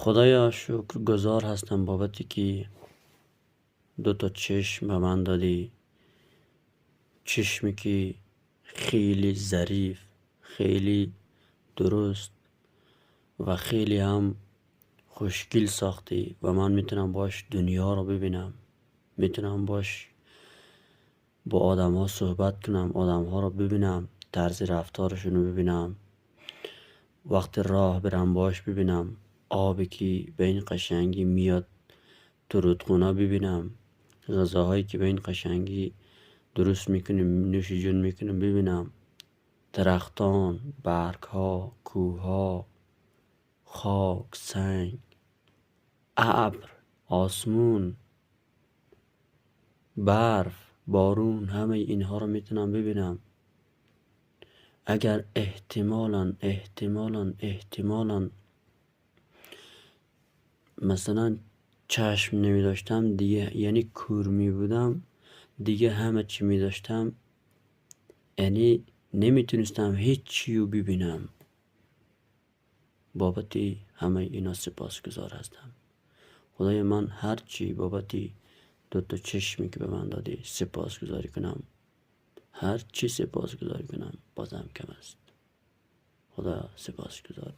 خدایا شکر گزار هستم بابتی که دو تا چشم به من دادی. چشمی که خیلی ظریف، خیلی درست و خیلی هم خوشگل ساختی و من میتونم باش دنیا رو ببینم، میتونم باش با آدم ها صحبت کنم، آدم ها رو ببینم، طرز رفتارشون رو ببینم، وقت راه برم باش ببینم، آبی که به این قشنگی میاد تو رودخونه ببینم، غذاهایی که به این قشنگی درست میکنیم نوش جون میکنیم ببینم، درختان، برگها، کوهها، خاک، سنگ، ابر، آسمون، برف، بارون، همه اینها رو میتونم ببینم. اگر احتمالاً مثلا چشم نمی داشتم دیگه، یعنی کور می بودم دیگه، همه چی می داشتم، یعنی نمیتونستم هیچ چی رو ببینم. بابتی همه اینا سپاسگزار هستم. خدای من هر چی بابتی دو تا چشمی که به من دادی سپاسگزاری کنم، هر چی سپاسگزاری کنم بازم کم است. خدا سپاسگزارم.